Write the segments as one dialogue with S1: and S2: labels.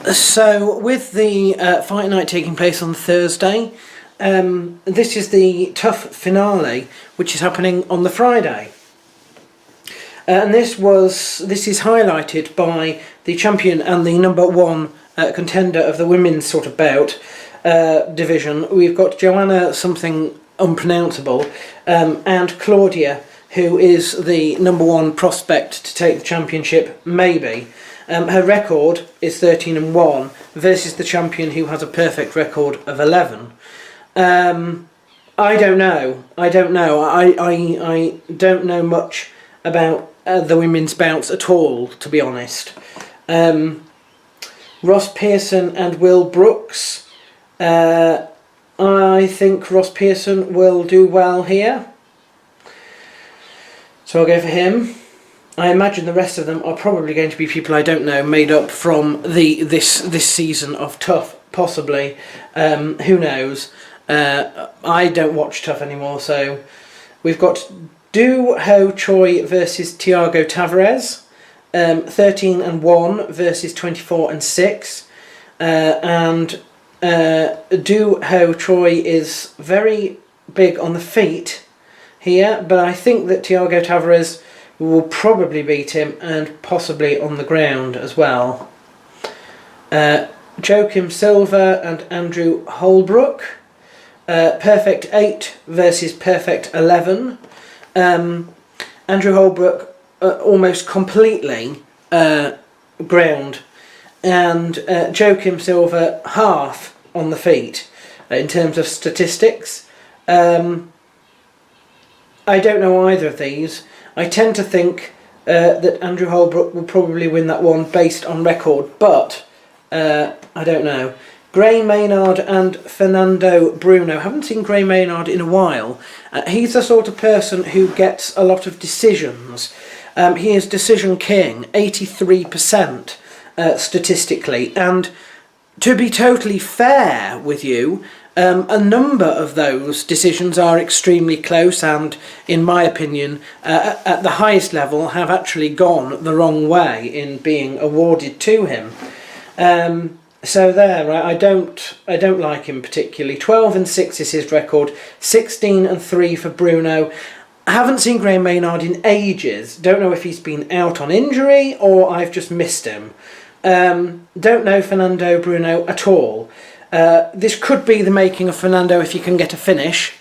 S1: So, with the fight night taking place on Thursday, this is the tough finale, which is happening on the Friday. And this is highlighted by the champion and the number one contender of the women's sort of bout division. We've got Joanna something unpronounceable and Claudia, who is the number one prospect to take the championship, maybe. Her record is 13-1 versus the champion who has a perfect record of 11. I don't know. I don't know much about the women's bouts at all, to be honest. Ross Pearson and Will Brooks. I think Ross Pearson will do well here, so I'll go for him. I imagine the rest of them are probably going to be people I don't know, made up from this season of Tough, possibly. Who knows? I don't watch Tough anymore, so we've got Do Ho Choi versus Thiago Tavares, 13-1 versus 24-6, and Do Ho Choi is very big on the feet here, but I think that Thiago Tavares will probably beat him, and possibly on the ground as well. Joachim Silva and Andrew Holbrook, perfect 8 versus perfect 11. Andrew Holbrook almost completely ground, and Joachim Silva half on the feet in terms of statistics. I don't know either of these. I tend to think that Andrew Holbrook will probably win that one based on record, but I don't know. Gray Maynard and Fernando Bruno. Haven't seen Gray Maynard in a while. He's the sort of person who gets a lot of decisions. He is decision king, 83% statistically, and to be totally fair with you, a number of those decisions are extremely close and, in my opinion, at the highest level have actually gone the wrong way in being awarded to him. So there, I don't like him particularly. 12-6 is his record, 16-3 for Bruno. I haven't seen Gray Maynard in ages. Don't know if he's been out on injury or I've just missed him. Don't know Fernando Bruno at all. This could be the making of Fernando if he can get a finish.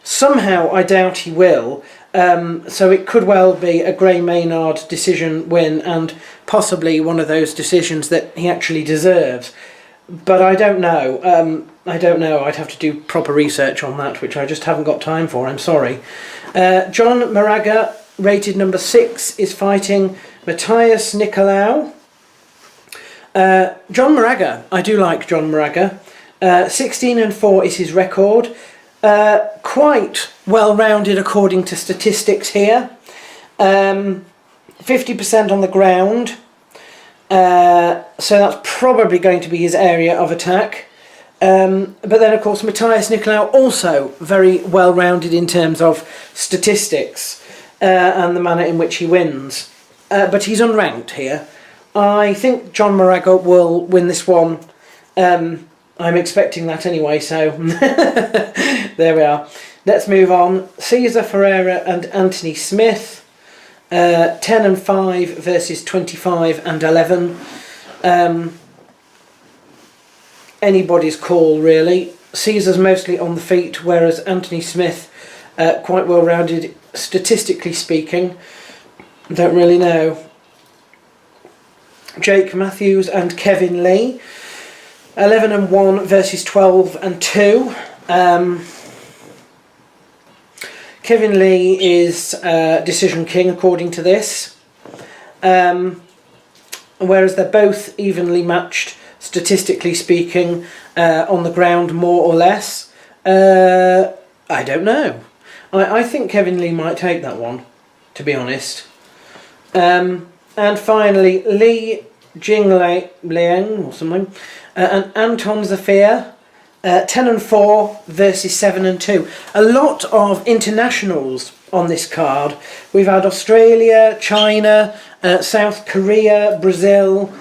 S1: Somehow I doubt he will, so it could well be a Gray Maynard decision win, and possibly one of those decisions that he actually deserves. But I don't know. I'd have to do proper research on that, which I just haven't got time for, I'm sorry. John Moraga, rated number 6, is fighting Matthias Nicolau. John Moraga, I do like John Moraga. 16-4 is his record. Quite well-rounded according to statistics here. 50% on the ground. So that's probably going to be his area of attack. But then, of course, Matthias Nicolau also very well-rounded in terms of statistics and the manner in which he wins. But he's unranked here. I think John Moraga will win this one. I'm expecting that anyway, so there we are. Let's move on. Cesar Ferreira and Anthony Smith. 10-5 versus 25-11. Anybody's call, really. Caesar's mostly on the feet, whereas Anthony Smith, quite well-rounded, statistically speaking. Don't really know. Jake Matthews and Kevin Lee. 11-1 versus 12-2. Kevin Lee is decision king according to this, whereas they're both evenly matched statistically speaking on the ground, more or less. I don't know. I think Kevin Lee might take that one, to be honest. And finally, Li Jingliang or something, and Anton Zafir, 10-4 versus 7-2. A lot of internationals on this card. We've had Australia, China, South Korea, Brazil.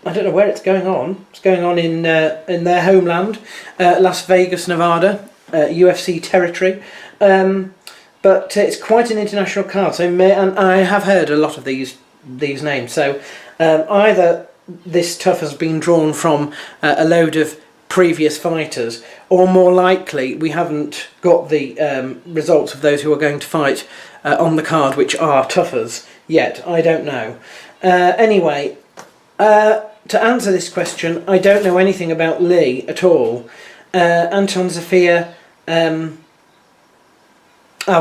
S1: I don't know where it's going on. It's going on in their homeland, Las Vegas, Nevada, UFC territory. But it's quite an international card. So and I have heard a lot of these names. So either this tough has been drawn from a load of previous fighters, or more likely we haven't got the results of those who are going to fight on the card, which are toughers yet. I don't know. Anyway. To answer this question, I don't know anything about Lee at all. Anton Zafir, I'll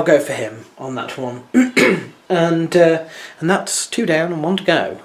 S1: go for him on that one. and that's 2 down and 1 to go.